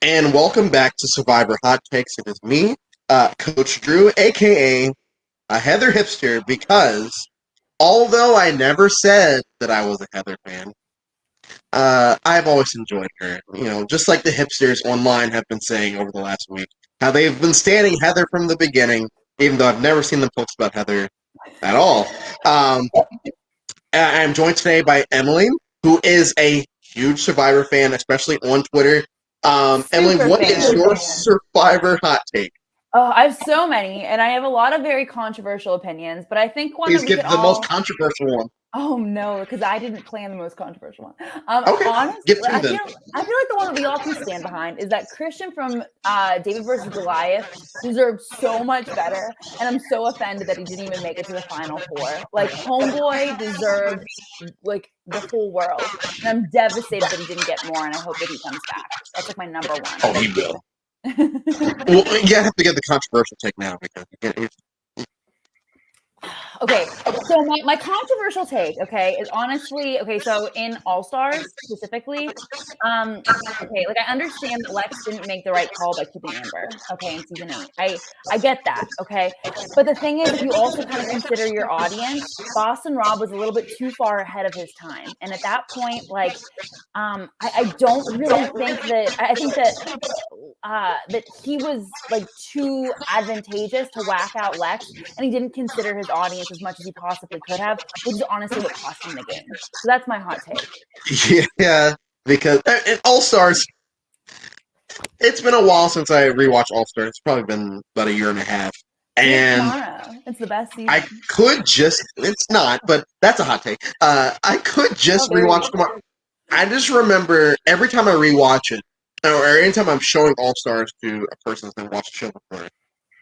and welcome back to Survivor Hot Takes. It is me, Coach Drew, aka Heather Hipster, because although I never said that I was a Heather fan, I've always enjoyed her. You know, just like the hipsters online have been saying over the last week, how they've been standing Heather from the beginning, even though I've never seen them post about Heather at all. Um, I'm joined today by Emily, who is a huge Survivor fan, especially on Twitter. Emily, Super what is fan. your Survivor hot take? Oh, I have so many, and I have a lot of very controversial opinions, but I think one Please that we could give the most all. controversial one. Oh no, because I didn't plan the most controversial one. Okay, Honestly, give two I then. feel I feel like the one that we all can stand behind is that Christian from David versus Goliath deserved so much better, and I'm so offended that he didn't even make it to the final four. Like Homeboy deserved like the whole world, and I'm devastated that he didn't get more, and I hope that he comes back. That's like my number one. Oh, he will. Well, you have to get the controversial take now because Okay, so my controversial take, okay, is honestly okay. So in All Stars specifically, okay, like I understand that Lex didn't make the right call by keeping Amber, okay, in season 8. I get that, okay, but the thing is, if you also kind of consider your audience, Boston Rob was a little bit too far ahead of his time, and at that point, like, I don't really think that I think that he was like too advantageous to whack out Lex, and he didn't consider his audience as much as he possibly could have, which is honestly what cost him the game. So that's my hot take. yeah, because All Stars. It's been a while since I rewatched All Stars. It's probably been about a year and a half, See it and tomorrow. It's the best I season. could just. It's not, but that's a hot take. I could Oh, just there you rewatch go. tomorrow. I just remember every time I rewatch it, or anytime I'm showing All Stars to a person that's never watched the show before,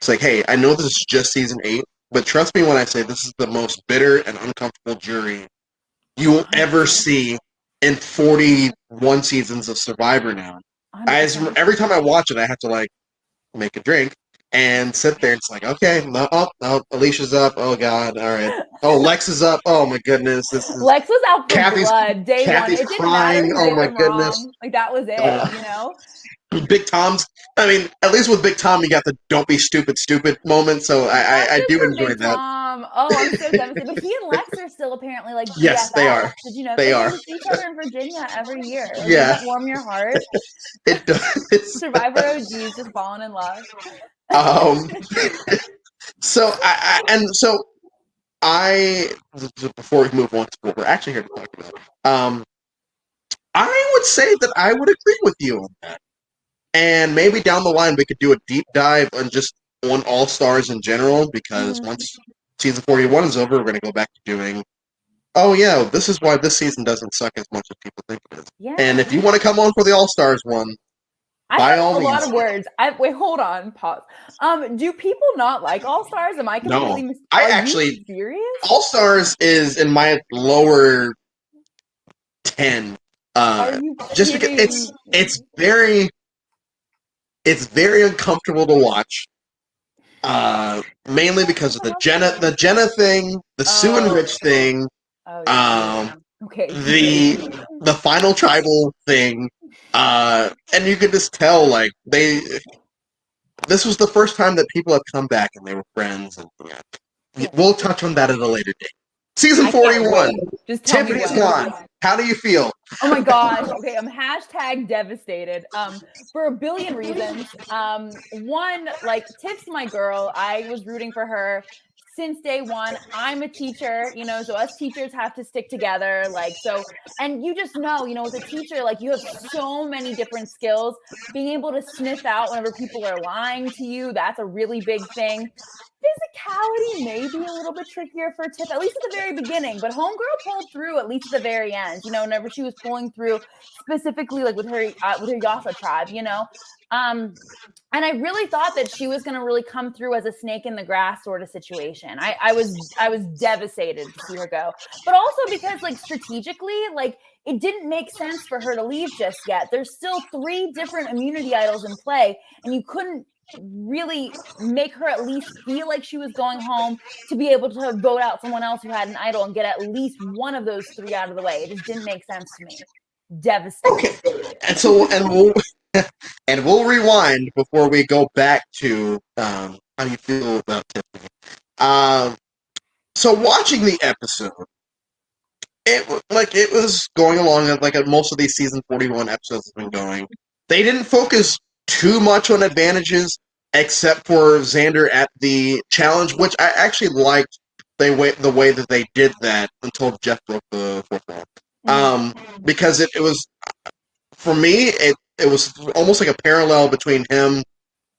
it's like, hey, I know this is just season 8, but trust me when I say this is the most bitter and uncomfortable jury you will ever 100%. see in 41 seasons of Survivor now. As 100%. every time I watch it, I have to like make a drink and sit there. It's like, okay, no, oh, no, Alicia's up. Oh God, all right. Oh, Lex is up. Oh my goodness, this is Lex was out for Kathy's. blood day one. Kathy's It didn't matter crying. who Oh did my them goodness. wrong. Like that was it, you know? Big Tom's. I mean, at least with Big Tom, you got the "don't be stupid, stupid" moment. So Not I just do for enjoy Big that. Tom. Oh, I'm so devastated. But he and Lex are still apparently like Yes, they BFFs. are. Did you know They they are. go to see each other in Virginia every year? Like, doesn't Yeah, that warm your heart? it does. Survivor OGs just falling in love. Um, so before we move on to what we're actually here to talk about, I would say that I would agree with you on that, and maybe down the line we could do a deep dive on just on All Stars in general because Mhm. once season 41 is over, we're going to go back to doing. Oh yeah, this is why this season doesn't suck as much as people think it is. And Yeah. if you want to come on for the All Stars one, I by have all a lot means. of words. Wait, hold on, pause. Do people not like All Stars? Am I No, completely I Are you actually serious? All Stars is in my lower 10. Are you Just because kidding me? it's very uncomfortable to watch. Mainly because of the Jenna thing, the Sue and Oh, Rich thing, oh um, yeah. Okay, great. the final tribal thing, and you could just tell like they. This was the first time that people have come back and they were friends, and yeah. Yeah. We'll touch on that at a later date. Season I can't 41. wait. Just tell me Tiffany's when. gone. How do you feel? Oh my gosh. Okay, I'm hashtag devastated. For a billion reasons. One, like Tiff's my girl. I was rooting for her since day one. I'm a teacher, so us teachers have to stick together. Like, so, and you just know, with a teacher, like you have so many different skills. Being able to sniff out whenever people are lying to you, that's a really big thing. Physicality may be a little bit trickier for Tiff, at least at the very beginning, but Homegirl pulled through at least at the very end. Whenever she was pulling through, specifically like with her Yasa tribe. And I really thought that she was going to really come through as a snake in the grass sort of situation. I was devastated to see her go, but also because like strategically, like it didn't make sense for her to leave just yet. There's still 3 different immunity idols in play, and you couldn't really make her at least feel like she was going home to be able to vote out someone else who had an idol and get at least one of those 3 out of the way. It just didn't make sense to me. Devastated. Okay, and so and we'll And we'll rewind before we go back to how you feel about Tiffany. So watching the episode, it was going along like most of these season 41 episodes have been going. They didn't focus too much on advantages, except for Xander at the challenge, which I actually liked the way that they did that until Jeff broke the fourth wall. Because it was, for me, it was almost like a parallel between him,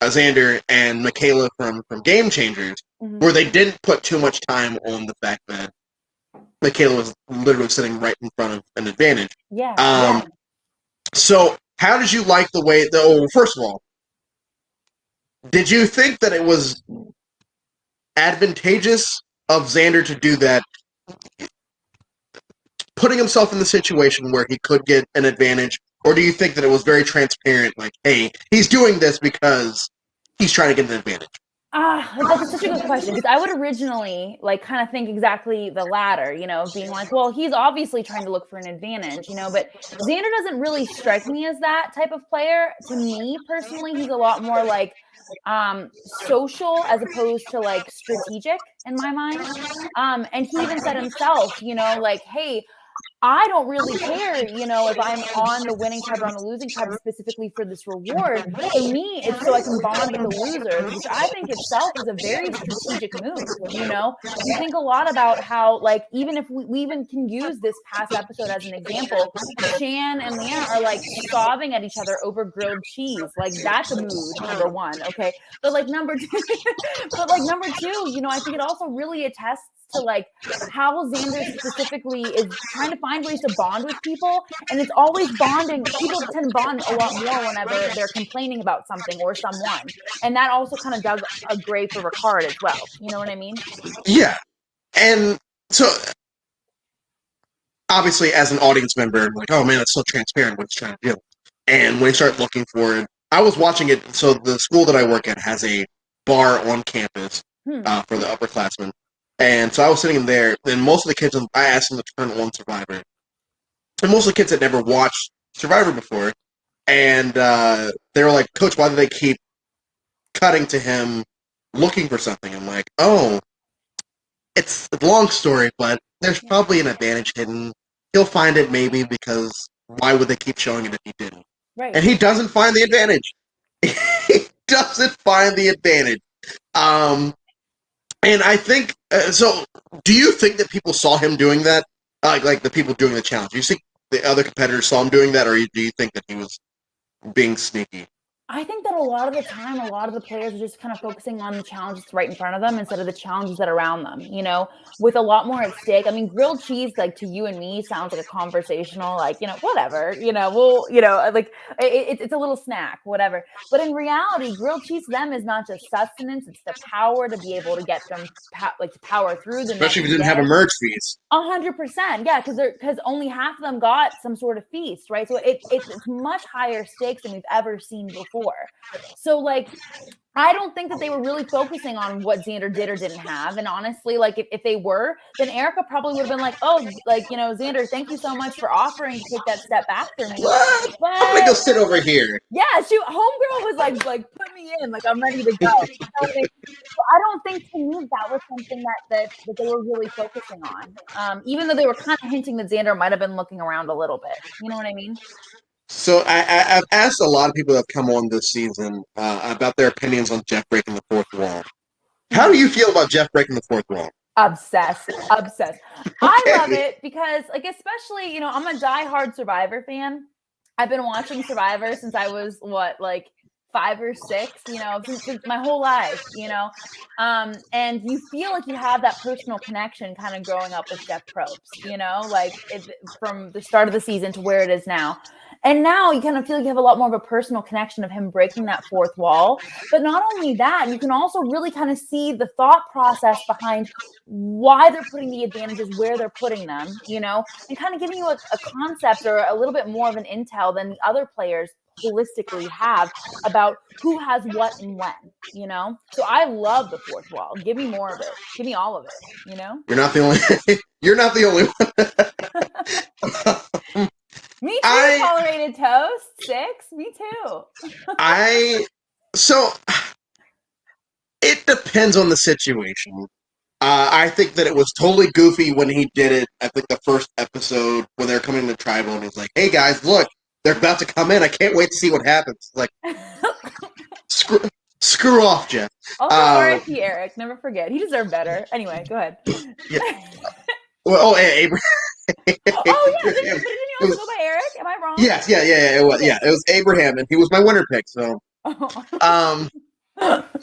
Xander, and Michaela from Game Changers, where they didn't put too much time on the fact that Michaela was literally sitting right in front of an advantage. Yeah. So, how did you like the way? First of all, did you think that it was advantageous of Xander to do that, putting himself in the situation where he could get an advantage, or do you think that it was very transparent, like, hey, he's doing this because he's trying to get an advantage? That's such a good question, because I would originally kind of think exactly the latter, being like, well, he's obviously trying to look for an advantage, but Xander doesn't really strike me as that type of player. To me personally, he's a lot more like social as opposed to like strategic in my mind. And he even said himself, like, hey, I don't really care, if I'm on the winning tribe or on the losing tribe specifically for this reward. For me, it's so I can bond with the losers, which I think itself is a very strategic move. You think a lot about how, like, even if we even can use this past episode as an example, Shan and Leanna are like sobbing at each other over grilled cheese. Like, that's a mood, number one. Okay. But like number two, I think it also really attests to like how Xander specifically is trying to find ways to bond with people, and it's always bonding. People tend to bond a lot more whenever they're complaining about something or someone, and that also kind of dug a grave for Ricard as well. You know what I mean? Yeah, and so obviously as an audience member, I'm like, oh man, that's so transparent what he's trying to do. And when you start looking for it, I was watching it. So the school that I work at has a bar on campus for the upperclassmen. And so I was sitting in there, and most of the kids, I asked them to turn on Survivor. And most of the kids had never watched Survivor before. And they were like, Coach, why do they keep cutting to him looking for something? I'm like, oh, it's a long story, but there's probably an advantage hidden. He'll find it maybe, because why would they keep showing it if he didn't? Right. And he doesn't find the advantage. He doesn't find the advantage. And I think, so do you think that people saw him doing that? Like the people doing the challenge? Do you think the other competitors saw him doing that, or do you think that he was being sneaky? I think that a lot of the time, a lot of the players are just kind of focusing on the challenges right in front of them instead of the challenges that are around them, with a lot more at stake. I mean, grilled cheese, like to you and me, sounds like a conversational, like, whatever, like it's a little snack, whatever. But in reality, grilled cheese to them is not just sustenance, it's the power to be able to get them to power through the Especially if you didn't have a merge feast. 100%. Yeah, because only half of them got some sort of feast, right? So it's much higher stakes than we've ever seen before. So like, I don't think that they were really focusing on what Xander did or didn't have. And honestly, like if they were, then Erica probably would have been like, oh, like, Xander, thank you so much for offering to take that step back for me. What? But, I'm gonna go sit over here. Yeah, homegirl was like put me in, like I'm ready to go. So I don't think to me that was something that they were really focusing on. Even though they were kind of hinting that Xander might have been looking around a little bit. You know what I mean? So I've asked a lot of people that have come on this season about their opinions on Jeff breaking the fourth wall. How do you feel about Jeff breaking the fourth wall? Obsessed. Okay. I love it because, like, especially, I'm a diehard Survivor fan. I've been watching Survivor since I was 5 or 6, since my whole life, and you feel like you have that personal connection kind of growing up with Jeff Probst, from the start of the season to where it is now. And now you kind of feel like you have a lot more of a personal connection of him breaking that fourth wall. But not only that, you can also really kind of see the thought process behind why they're putting the advantages where they're putting them, and kind of giving you a concept or a little bit more of an intel than the other players holistically have about who has what and when, So I love the fourth wall. Give me more of it. Give me all of it, You're not the only one. Me Me too, tolerated toast. 6, me too. So it depends on the situation. I think that it was totally goofy when he did it. I think the first episode when they're coming to tribal and he's like, "Hey guys, look, they're about to come in. I can't wait to see what happens." Like, screw off, Jeff. Also, R.I.P. Eric. Never forget. He deserved better. Anyway, go ahead. Yeah. Well, Abraham. Oh yeah, didn't he also go by Eric? Am I wrong? Yes, yeah. It was, it was Abraham, and he was my winner pick. So,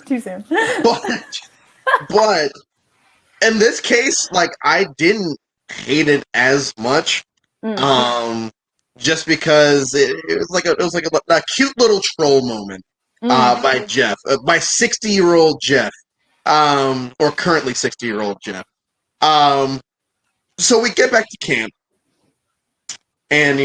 too soon. But in this case, like, I didn't hate it as much. Just because it was like a cute little troll moment by Jeff, by 60-year-old Jeff, or currently 60-year-old Jeff. So we get back to camp, and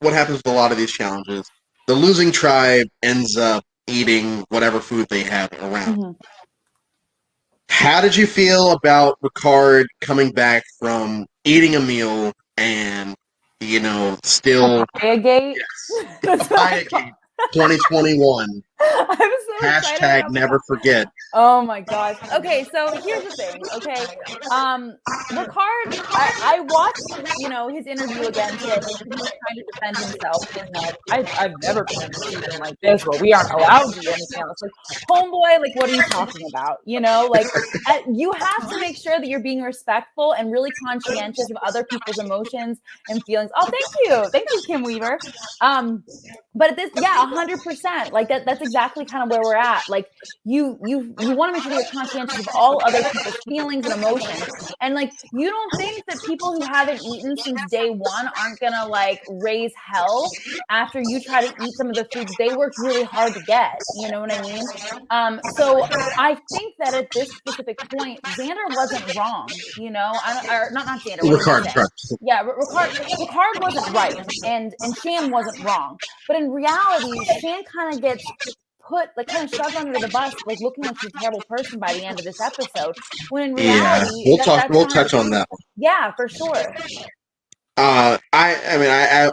what happens with a lot of these challenges? The losing tribe ends up eating whatever food they have around. How did you feel about Ricard coming back from eating a meal and, still... Papaya-gate? Yes. Papaya-gate 2021. I'm so Hashtag never forget. Oh my gosh. Okay, so here's the thing, okay? Ricard, I watched, his interview again today. He was trying to defend himself, saying that I've never been in a season like this where we aren't allowed to do anything else. Like, homeboy, like, what are you talking about? You have to make sure that you're being respectful and really conscientious of other people's emotions and feelings. Oh, thank you, Kim Weaver. But 100%. Like that's exactly kind of where we're at. Like you want to make sure that you're conscientious of all other people's feelings and emotions. And like you don't think that people who haven't eaten since day one aren't gonna like raise hell after you try to eat some of the foods they worked really hard to get. You know what I mean? So I think that at this specific point, Xander wasn't wrong. Not Xander. Ricard. Yeah, Ricard wasn't right, and Shan wasn't wrong. But in reality, Shan kind of gets kind of shoved under the bus, like looking like she's a terrible person by the end of this episode. When in reality, we'll touch on that one. Yeah, for sure. I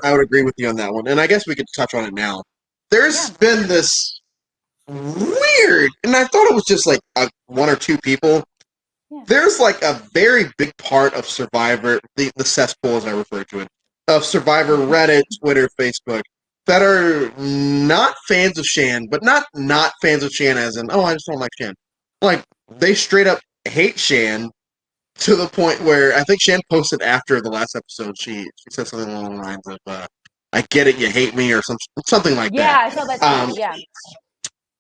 would agree with you on that one, and I guess we could touch on it now. There's been this weird, and I thought it was just like one or two people. Yeah. There's like a very big part of Survivor, the cesspool as I refer to it, of Survivor Reddit, Twitter, Facebook, that are not fans of Shan, but not fans of Shan as in, I just don't like Shan. Like, they straight up hate Shan to the point where I think Shan posted after the last episode, she said something along the lines of, I get it, you hate me, or something like that. Yeah, I saw that too, yeah.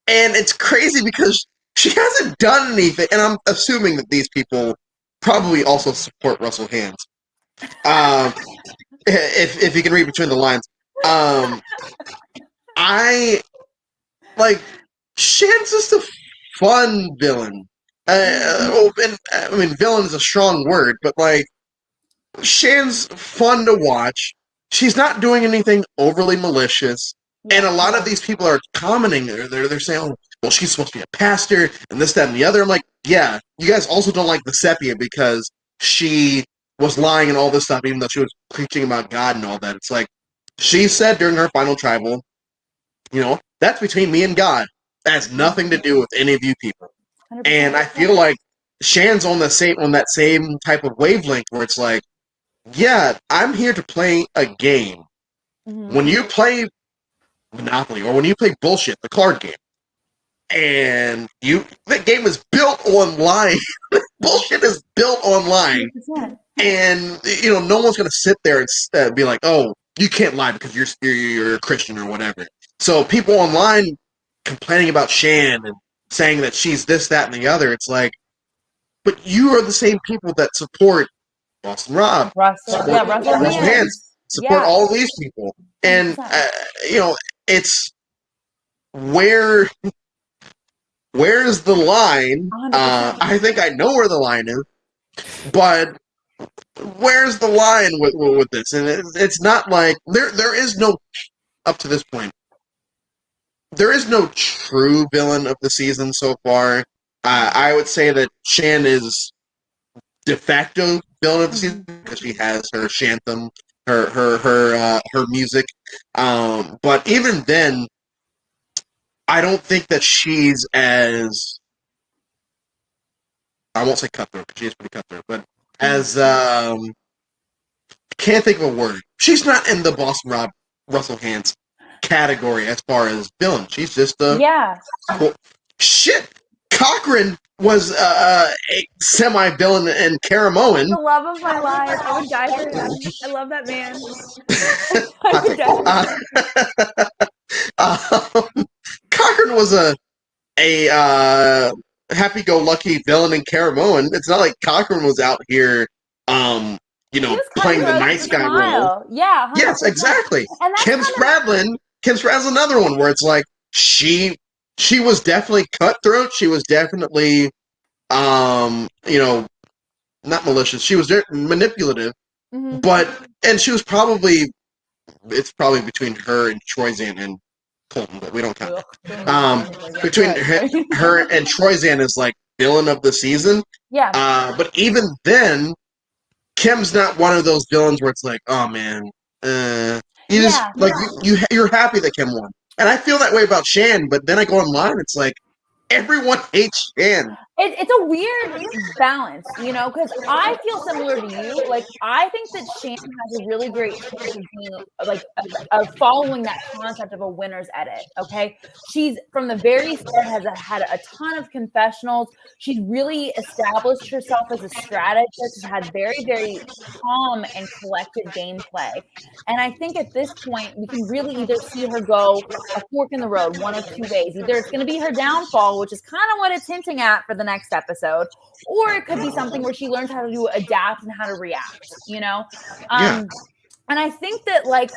And it's crazy because she hasn't done anything, and I'm assuming that these people probably also support Russell Hands. If you can read between the lines. Shan's just a fun villain. Villain is a strong word, but like, Shan's fun to watch. She's not doing anything overly malicious. And a lot of these people are commenting. They're saying, well, she's supposed to be a pastor, and this, that, and the other. I'm like, yeah, you guys also don't like the Sepia because she was lying and all this stuff, even though she was preaching about God and all that. It's like, she said during her final tribal, that's between me and God. That has nothing to do with any of you people. 100%. And I feel like Shan's on that same type of wavelength where it's like, yeah, I'm here to play a game. Mm-hmm. When you play Monopoly or when you play bullshit, the card game, and that game is built online. Bullshit is built online. 100%. And no one's gonna sit there and be like, oh, you can't lie because you're a Christian or whatever. So people online complaining about Shan and saying that she's this, that, and the other, it's like, but you are the same people that support Boston Rob, Russell Hands, support all of these people. And, it's where's the line? I think I know where the line is, but where's the line with this? And it's not like there is no, up to this point, there is no true villain of the season so far. I would say that Shan is de facto villain of the season because she has her Shantham her music. But even then, I don't think that she's as, I won't say cutthroat because she is pretty cutthroat, but as can't think of a word. She's not in the Boston Rob Russell Hands category as far as villain. She's just a well, shit. Cochran was a semi-villain in Caramoan. The love of my life. I would die for him. I love that man. I would die. Cochran was a happy-go-lucky villain in Caramoan. It's not like Cochran was out here, playing the nice guy role. Yeah. 100%. Yes, exactly. Kim Spradlin's another one where it's like she was definitely cutthroat. She was definitely, not malicious. She was manipulative, and she was it's probably between her and Troyzan and Colton, but we don't count. Between her and Troyzan is like villain of the season. Yeah. But even then, Kim's not one of those villains where it's like, oh man, you're happy that Kim won, and I feel that way about Shan. But then I go online, it's like everyone hates Shan. It's a weird balance, because I feel similar to you. Like, I think that Shan has a really great chance of being, like, following that concept of a winner's edit, okay? She's, from the very start, has had a ton of confessionals. She's really established herself as a strategist, has had very, very calm and collected gameplay. And I think at this point, we can really either see her go a fork in the road, one of two ways. Either it's going to be her downfall, which is kind of what it's hinting at for the next episode, or it could be something where she learns how to adapt and how to react, and I think that, like,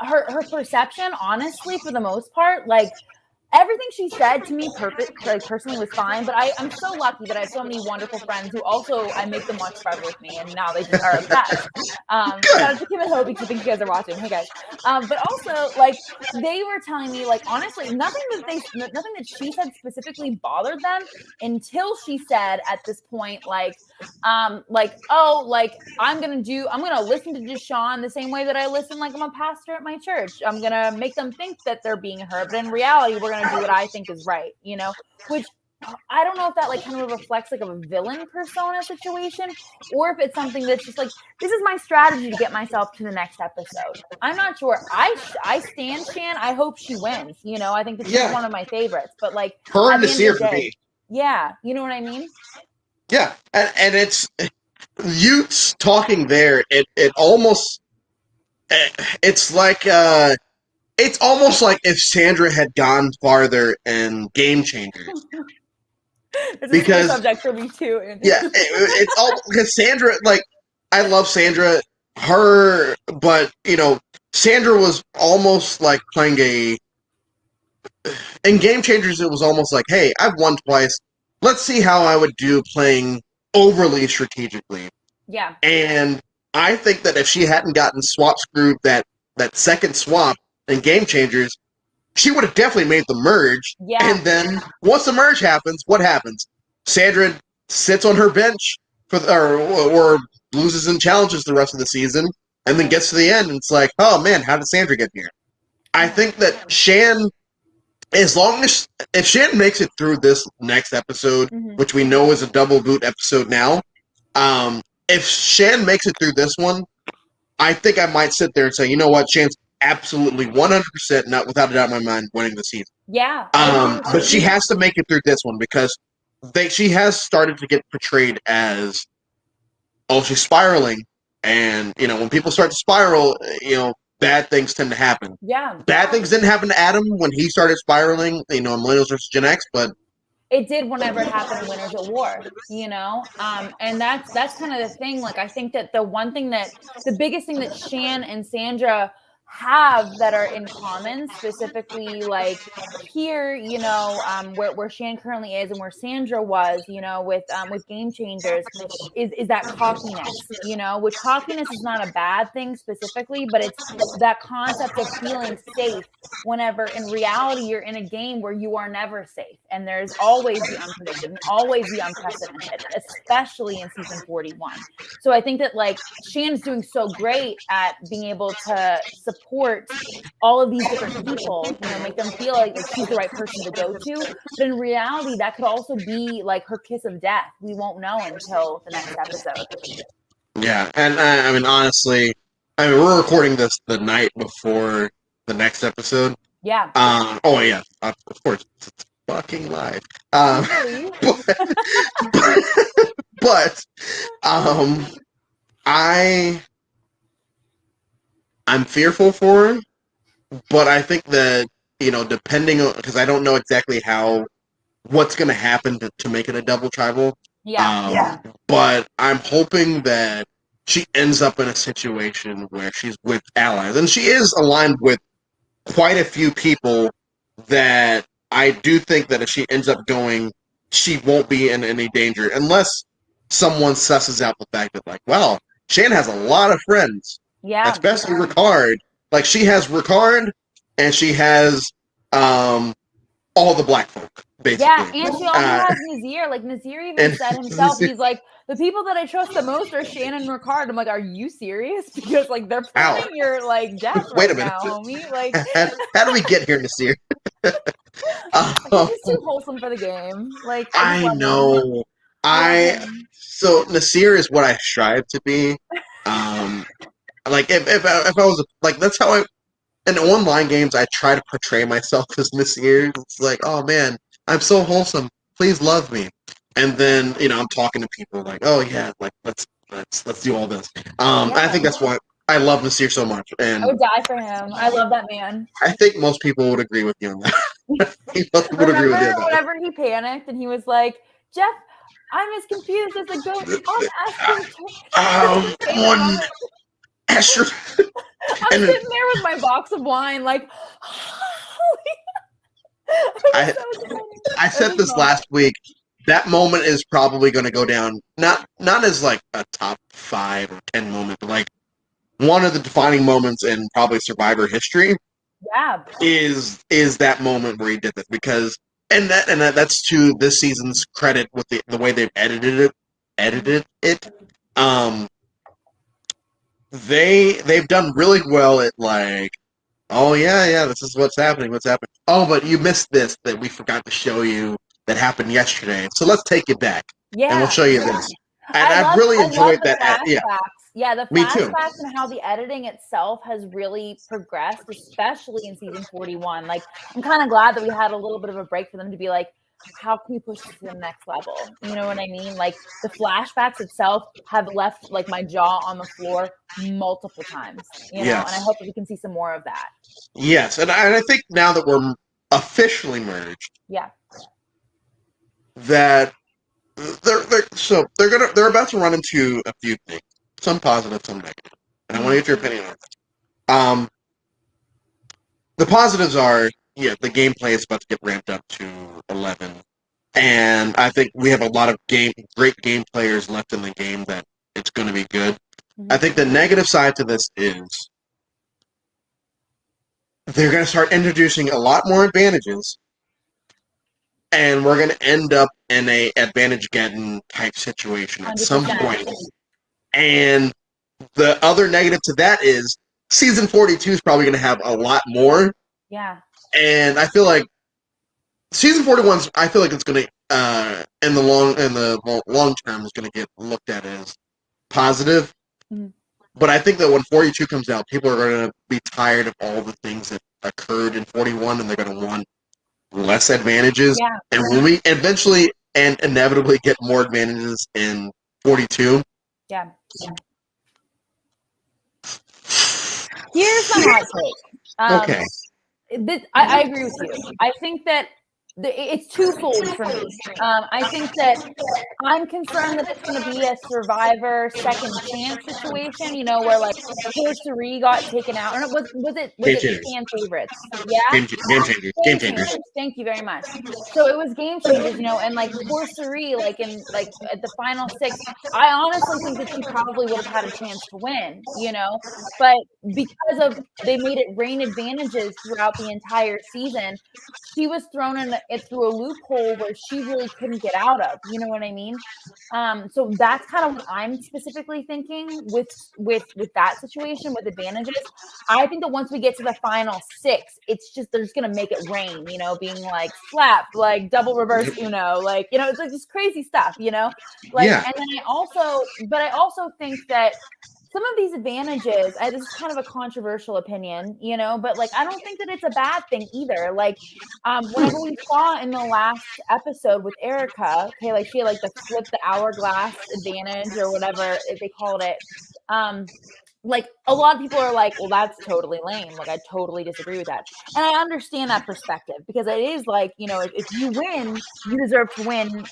her perception, honestly, for the most part, like, everything she said to me personally was fine, but I'm so lucky that I have so many wonderful friends who also, I make them watch Forever with me, and now they just are obsessed. Shout out to Kim and Hope, because I think you guys are watching. Hey guys. But also, like, they were telling me, like, honestly, nothing that she said specifically bothered them until she said at this point, like, I'm gonna listen to Deshawn the same way that I listen, like I'm a pastor at my church. I'm gonna make them think that they're being heard, but in reality, we're gonna do what I think is right, which I don't know if that, like, kind of reflects, like, a villain persona situation, or if it's something that's just like, this is my strategy to get myself to the next episode. I'm not sure. I stand Shan. I hope she wins. I think that she's one of my favorites, but, like, her and Nasir for me. Yeah, you know what I mean? Yeah, and it's Utes talking there. It almost, it's like it's almost like if Sandra had gone farther in Game Changers. It's a subject for me too. Andy. Yeah, it's all because Sandra. Like, I love Sandra. But Sandra was almost like playing in Game Changers. It was almost like, hey, I've won twice. Let's see how I would do playing overly strategically. Yeah. And I think that if she hadn't gotten swap screwed that second swap in Game Changers, she would have definitely made the merge. Yeah. And then once the merge happens, what happens? Sandra sits on her bench or loses in challenges the rest of the season, and then gets to the end, and it's like, oh man, how did Sandra get here? I think that Shan, if Shan makes it through this next episode, which we know is a double boot episode now, if Shan makes it through this one, I think I might sit there and say, you know what, Shan's absolutely 100%, not without a doubt in my mind, winning the season. Yeah. But she has to make it through this one because she has started to get portrayed as, oh, she's spiraling, and when people start to spiral, bad things tend to happen. Yeah. Bad things didn't happen to Adam when he started spiraling, Millennials versus Gen X, but it did whenever it happened in Winners at War, and that's kind of the thing. Like, I think that the biggest thing that Shan and Sandra have that are in common, specifically like here, where Shan currently is and where Sandra was, with Game Changers, is that cockiness, which cockiness is not a bad thing specifically, but it's that concept of feeling safe whenever in reality you're in a game where you are never safe and there's always the unpredicted and always the unprecedented, especially in season 41. So I think that like Shan's doing so great at being able to support all of these different people, make them feel like she's the right person to go to. But in reality, that could also be like her kiss of death. We won't know until the next episode. Yeah, and I mean, honestly, we're recording this the night before the next episode. Yeah. Oh yeah, of course, it's fucking live. Really? but I'm fearful for her, but I think that depending on, because I don't know exactly what's going to happen to make it a double tribal. Yeah. But I'm hoping that she ends up in a situation where she's with allies, and she is aligned with quite a few people that I do think that if she ends up going, she won't be in any danger unless someone susses out the fact that, like, well, Shan has a lot of friends. Yeah. Especially Ricard. Like, she has Ricard, and she has all the black folk, basically. Yeah, and she also has Nazir. Like, Nazir even said himself, he's like, the people that I trust the most are Shan and Ricard. I'm like, are you serious? Because, like, they're planning your, like, death Wait right a minute. now, homie. Like, how do we get here, Nazir? He's too wholesome for the game. Like, I know. So Nasir is what I strive to be. Like if I was like, that's how in online games I try to portray myself as Nasir. It's like, oh man, I'm so wholesome. Please love me. And then I'm talking to people like, oh yeah, like let's do all this. I think that's why I love Nasir so much. And I would die for him. I love that man. I think most people would agree with you on that. Remember whenever he panicked and he was like, Jeff, I'm as confused as a goat on Esther. I'm sitting there with my box of wine, like, I said this last week. That moment is probably going to go down not as like a top 5 or 10 moment, but like one of the defining moments in probably Survivor history. Yeah, is that moment where he did this, because that's to this season's credit with the way they've edited it. They've done really well at like, oh yeah, this is what's happening. Oh, but you missed this that we forgot to show you that happened yesterday. So let's take it back. Yeah, and we'll show you this. And I've really enjoyed that. Yeah, the flashbacks and how the editing itself has really progressed, especially in season 41. Like, I'm kind of glad that we had a little bit of a break for them to be like, how can we push this to the next level? You know what I mean? Like, the flashbacks itself have left like my jaw on the floor multiple times. And I hope that we can see some more of that. Yes, and I think now that we're officially merged, that they're about to run into a few things, some positive, some negative, and I want to get your opinion on this. The positives are, the gameplay is about to get ramped up to 11, and I think we have a lot of great game players left in the game that it's going to be good. Mm-hmm. I think the negative side to this is they're going to start introducing a lot more advantages, and we're going to end up in a advantage getting type situation at 100%. Some point. And the other negative to that is season 42 is probably going to have a lot more. Yeah. And I feel like season 41, I feel like it's going to, in the long term, is going to get looked at as positive. Mm-hmm. But I think that when 42 comes out, people are going to be tired of all the things that occurred in 41, and they're going to want less advantages. Yeah. And when we eventually and inevitably get more advantages in 42. Yeah. Here's the hot take. Okay. I agree with you. I think that it's twofold for me. I think that I'm concerned that it's going to be a Survivor second chance situation, you know, where like poor Cirie got taken out. Or no, was Game it changers. fan favorites? Yeah, Game changers. Game game changers. changers. Thank you very much. So it was game changers, you know, and like poor Cirie, like in like at the final six, I honestly think that she probably would have had a chance to win, you know, but because of they made it rain advantages throughout the entire season, she was thrown in it through a loophole where she really couldn't get out of. You know what I mean? So that's kind of what I'm specifically thinking with that situation with advantages. I think that once we get to the final six, it's just they're just gonna make it rain, you know, being like slap, like double reverse Uno, like you know, it's like just crazy stuff, you know, like. Yeah. And then I also think that some of these advantages, this is kind of a controversial opinion, you know, but like I don't think that it's a bad thing either. Like, whenever we saw in the last episode with Erica, okay, like she had like the flip the hourglass advantage or whatever they called it. Like a lot of people are like, well, that's totally lame. Like I totally disagree with that. And I understand that perspective because it is like, you know, if you win, you deserve to win,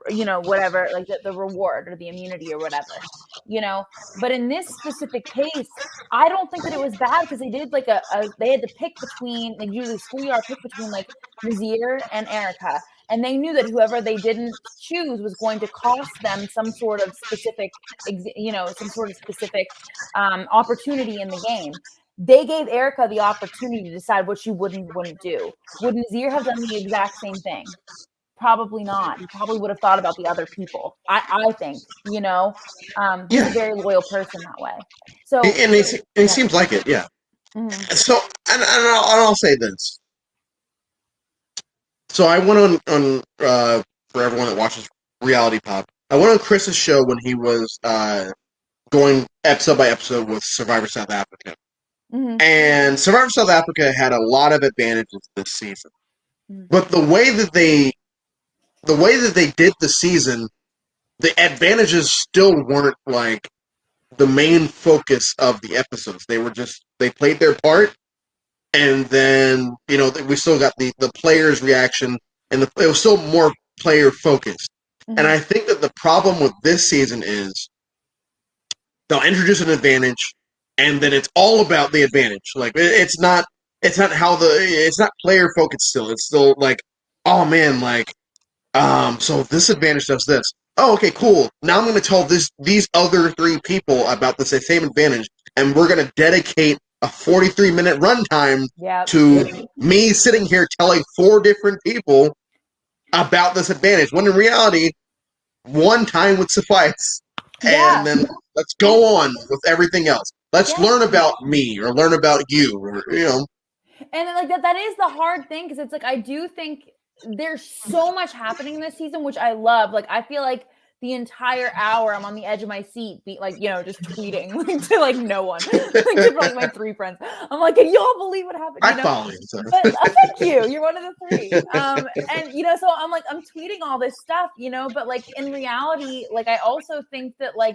you know, whatever, like the reward or the immunity or whatever, you know. But in this specific case, I don't think that it was bad because they did like they had to pick between, like usually schoolyard pick between like Nazir and Erica. And they knew that whoever they didn't choose was going to cost them some sort of specific, you know, some sort of specific opportunity in the game. They gave Erica the opportunity to decide what she would and wouldn't do. Would Nazir have done the exact same thing? Probably not. He probably would have thought about the other people. I think, you know, he's a very loyal person that way. So, and it seems like it, yeah. Mm-hmm. So, and I'll say this. So I went on for everyone that watches Reality Pop. I went on Chris's show when he was going episode by episode with Survivor South Africa. Mm-hmm. And Survivor South Africa had a lot of advantages this season. Mm-hmm. But the way that they did the season, the advantages still weren't like the main focus of the episodes. They played their part, and then you know we still got the players' reaction, and it was still more player focused. Mm-hmm. And I think that the problem with this season is they'll introduce an advantage, and then it's all about the advantage. Like it's not player focused still. It's still like, oh man, like so this advantage does this. Oh, okay, cool. Now I'm going to tell these other three people about the same advantage, and we're going to dedicate a 43-minute runtime to me sitting here telling 4 different people about this advantage. When in reality, one time would suffice. And then let's go on with everything else. Let's learn about me or learn about you, or you know. And like that is the hard thing because it's like I do think there's so much happening this season, which I love. Like I feel like the entire hour I'm on the edge of my seat, like, you know, just tweeting like, to like no one, like, to like my 3 friends. I'm like, can y'all believe what happened? You know? I follow you, so. But thank you. You're one of the 3. And you know, so I'm like, I'm tweeting all this stuff, you know, but like in reality, like I also think that like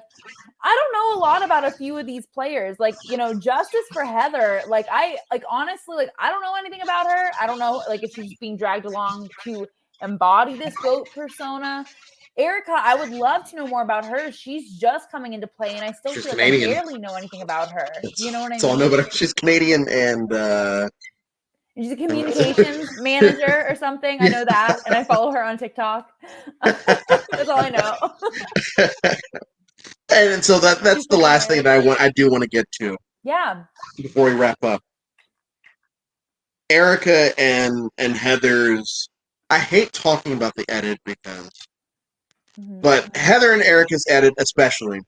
I don't know a lot about a few of these players. Like, you know, justice for Heather. Like honestly, like I don't know anything about her. I don't know like if she's being dragged along to embody this GOAT persona. Erica, I would love to know more about her. She's just coming into play, and I still feel like I barely know anything about her. You know what I mean? So I know, but she's Canadian, and she's a communications manager or something. I know that, and I follow her on TikTok. That's all I know. And so that's the last thing that I do want to get to. Yeah. Before we wrap up, Erica and Heather's. I hate talking about the edit because. But Heather and Erica's edit especially,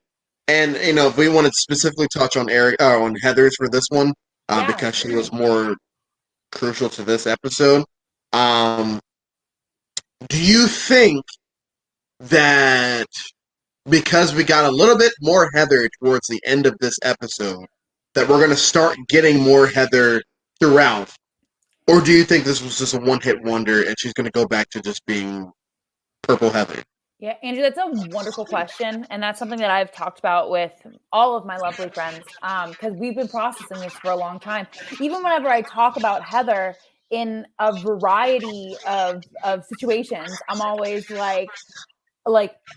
and you know if we want to specifically touch on on Heather's for this one, because she was more crucial to this episode. Do you think that because we got a little bit more Heather towards the end of this episode, that we're going to start getting more Heather throughout, or do you think this was just a one-hit wonder and she's going to go back to just being Purple Heather? Yeah, Andrew, that's a wonderful question. And that's something that I've talked about with all of my lovely friends because we've been processing this for a long time. Even whenever I talk about Heather, in a variety of situations, I'm always like,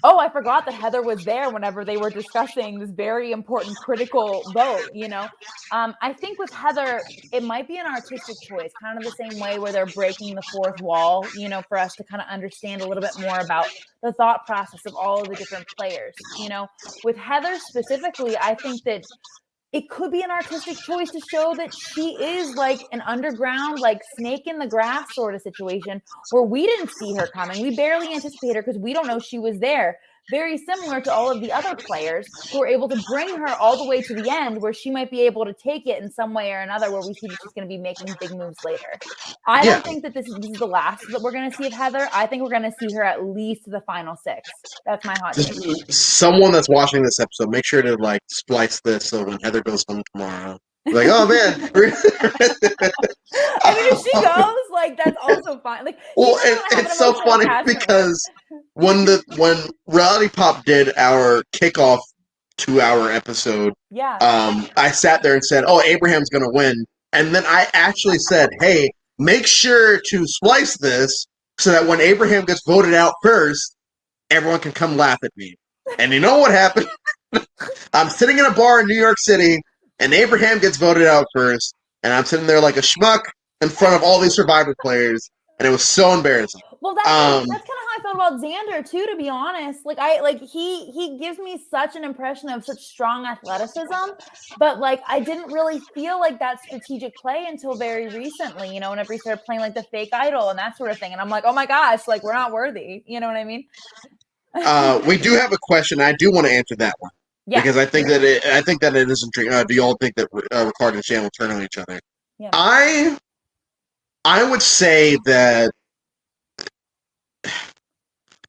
oh, I forgot that Heather was there whenever they were discussing this very important critical vote, you know. I think with Heather, it might be an artistic choice, kind of the same way where they're breaking the fourth wall, you know, for us to kind of understand a little bit more about the thought process of all of the different players, you know. With Heather specifically, I think that it could be an artistic choice to show that she is like an underground, like snake in the grass sort of situation where we didn't see her coming. We barely anticipate her because we don't know she was there. Very similar to all of the other players who are able to bring her all the way to the end where she might be able to take it in some way or another where we see that she's going to be making big moves later. I Yeah. don't think that this is the last that we're going to see of Heather. I think we're going to see her at least the final six. That's my hot take. Someone that's watching this episode, make sure to like splice this so when Heather goes home tomorrow, like, oh man. I mean, if she goes, like that's also fine. Like, Well, have it's so funny because when Reality Pop did our kickoff 2-hour episode, yeah, I sat there and said, "Oh, Abraham's going to win," and then I actually said, "Hey, make sure to splice this so that when Abraham gets voted out first, everyone can come laugh at me." And you know what happened? I'm sitting in a bar in New York City, and Abraham gets voted out first, and I'm sitting there like a schmuck in front of all these Survivor players, and it was so embarrassing. well, that's kind of how I felt about Xander too. To be honest, he gives me such an impression of such strong athleticism, but like I didn't really feel like that strategic play until very recently. You know, whenever he started playing like the fake idol and that sort of thing, and I'm like, oh my gosh, like we're not worthy. You know what I mean? We do have a question. I do want to answer that one. Yeah. Because I think that it is intriguing. Do you all think that Ricard and Shan will turn on each other? Yeah. I would say that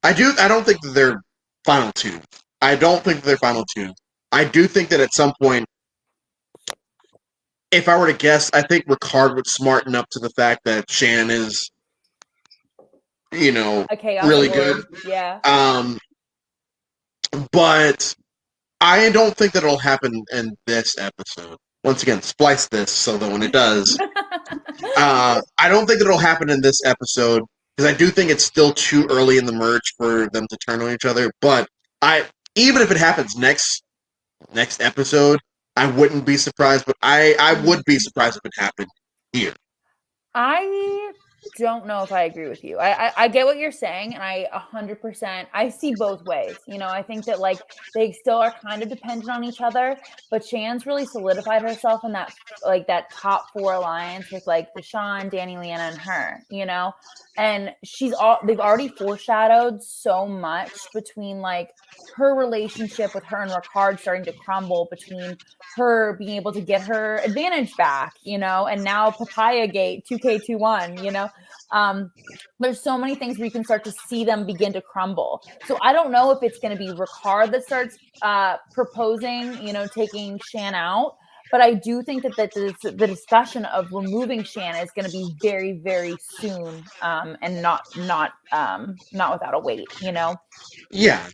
I don't think that they're final two. I don't think that they're final two. I do think that at some point, if I were to guess, I think Ricard would smarten up to the fact that Shan is, you know, really good. Yeah. But I don't think that it'll happen in this episode. Once again, splice this so that when it does, I don't think it'll happen in this episode because I do think it's still too early in the merge for them to turn on each other. But even if it happens next episode, I wouldn't be surprised. But I would be surprised if it happened here. I don't know if I agree with you. I get what you're saying, and I 100%. I see both ways. You know, I think that like they still are kind of dependent on each other, but Shan's really solidified herself in that that top four alliance with like Deshawn, Danny, Leanna, and her. You know, and they've already foreshadowed so much between like her relationship with her and Ricard starting to crumble, between her being able to get her advantage back, you know, and now Papaya Gate 2K21, you know. There's so many things where you can start to see them begin to crumble. So I don't know if it's going to be Ricard that starts proposing, you know, taking Shan out. But I do think that the discussion of removing Shan is going to be very, very soon, and not without a wait, you know. Yeah,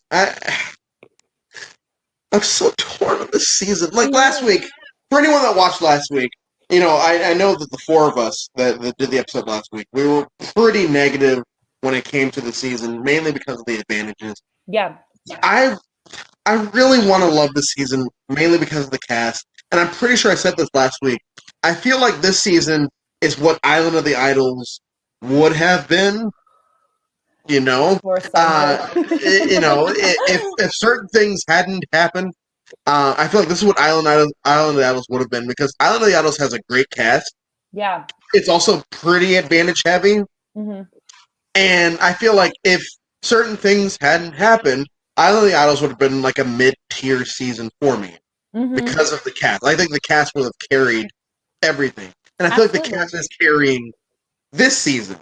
I'm so torn on this season. Like last week, for anyone that watched last week, you know, I know that the four of us that did the episode last week, we were pretty negative when it came to the season, mainly because of the advantages. Yeah. I really want to love this season, mainly because of the cast. And I'm pretty sure I said this last week. I feel like this season is what Island of the Idols would have been. You know, you know, if certain things hadn't happened, I feel like this is what Island of the Idols would have been, because Island of the Idols has a great cast. Yeah, it's also pretty advantage heavy, and I feel like if certain things hadn't happened, Island of the Idols would have been like a mid-tier season for me because of the cast. I think the cast would have carried everything, and I feel like the cast is carrying this season.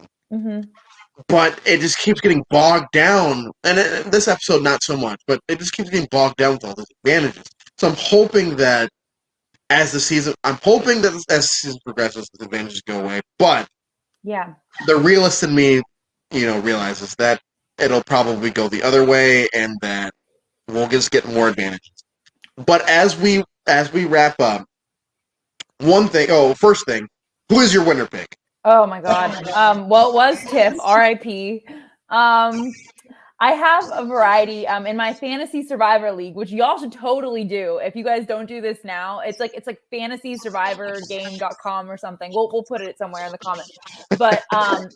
But it just keeps getting bogged down, and this episode not so much, but it just keeps getting bogged down with all those advantages. So I'm hoping that as the season progresses, the advantages go away. But yeah, the realist in me, you know, realizes that it'll probably go the other way, and that we'll just get more advantages. But as we wrap up, first thing, who is your winner pick? Oh my god. Well, it was Tiff, R.I.P. I have a variety in my fantasy survivor league, which y'all should totally do. If you guys don't do this now, it's like fantasysurvivorgame.com or something. We'll put it somewhere in the comments. But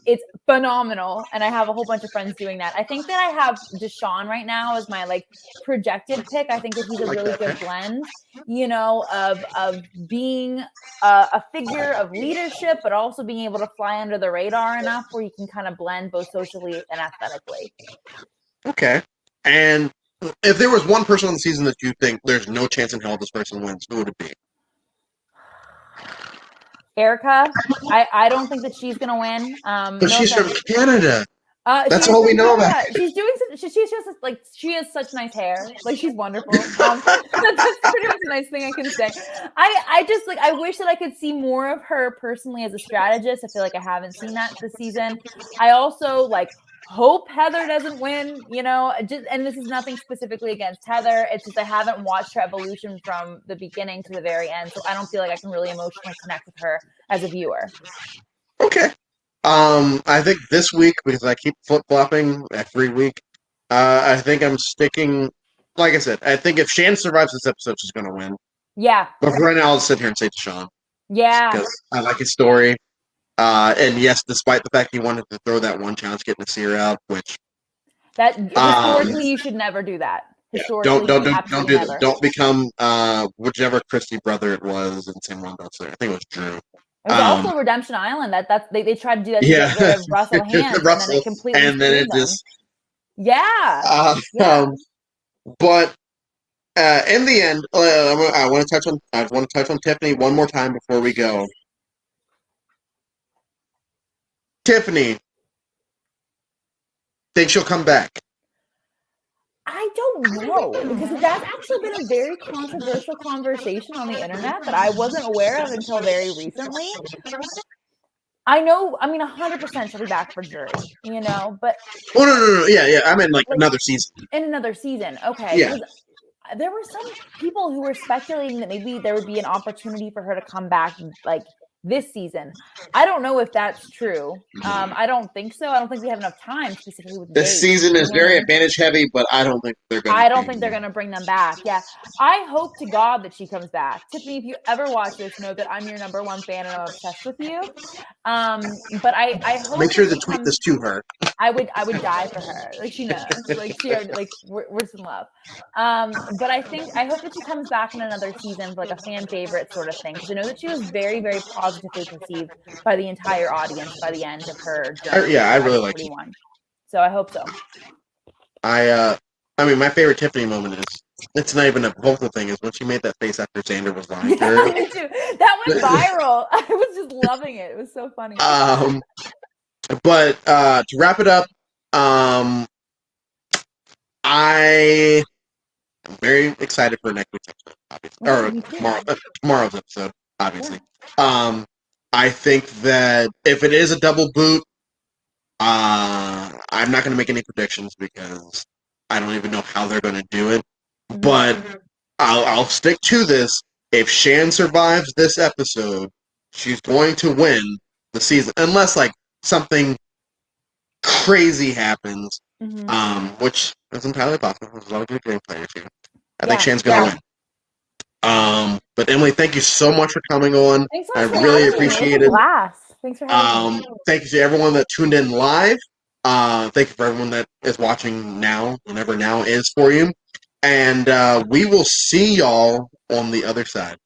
it's phenomenal, and I have a whole bunch of friends doing that. I think that I have Deshaun right now as my like projected pick. I think that he's a really good blend, of being a figure of leadership, but also being able to fly under the radar enough where you can kind of blend both socially and athletically. Okay. And if there was one person on the season that you think there's no chance in hell this person wins, who would it be? Erica, I don't think that she's gonna win. But she's from Canada. That's all we know about. She's doing. She's just like, she has such nice hair. Like, she's wonderful. That's pretty much the nice thing I can say. I just like, I wish that I could see more of her personally as a strategist. I feel like I haven't seen that this season. I also like hope Heather doesn't win. And this is nothing specifically against Heather. It's just I haven't watched her evolution from the beginning to the very end, so I don't feel like I can really emotionally connect with her as a viewer. Okay. I think this week, because I keep flip-flopping every week, I think I'm sticking, like I said, I think if Shan survives this episode, she's going to win. Yeah. But for right now, I'll sit here and say Deshaun. Yeah. Because I like his story. And yes, despite the fact he wanted to throw that one challenge, getting the seer out, which... That, historically, you should never do that. Historically, don't do that. Don't become whichever Christie brother it was in San Juan Delta. I think it was Drew. It was also Redemption Island. They tried to do that to get rid of Russell Hands, and then it completely But in the end, I want to touch on Tiffany one more time before we go. Tiffany, think she'll come back? I don't know, because that's actually been a very controversial conversation on the internet that I wasn't aware of until very recently. I know, 100% she'll be back for jury, but... Oh, no. Yeah. I mean, like another season. In another season, okay. Yeah. There were some people who were speculating that maybe there would be an opportunity for her to come back, like, this season. I don't know if that's true. I don't think so. I don't think we have enough time specifically with this season is very advantage heavy, but I don't think they're going. I don't think they're going to bring them back. Yeah, I hope to God that she comes back. Tiffany, if you ever watch this, know that I'm your number one fan and I'm obsessed with you. But I hope. Make sure to tweet this to her. I would die for her. Like, she knows. We're just in love. But I hope that she comes back in another season for like a fan favorite sort of thing, because I know that she was very, very positively conceived by the entire audience by the end of her journey. I really like it. So I hope so. I mean, my favorite Tiffany moment is, it's not even a vocal thing, is when she made that face after Xander was lying to her. Me too. That went viral. I was just loving it. It was so funny. But to wrap it up, I am very excited for next week's episode, obviously, or tomorrow's episode, obviously. Yeah. I think that if it is a double boot, I'm not going to make any predictions because I don't even know how they're going to do it. But I'll stick to this. If Shan survives this episode, she's going to win the season, unless like something crazy happens, which is entirely possible. There's a lot of good game players here. I think Shan's going to win. But Emily, thank you so much for coming on. I really appreciate it. Thanks for having me. Thank you to everyone that tuned in live. Thank you for everyone that is watching now, whenever now is for you. And we will see y'all on the other side.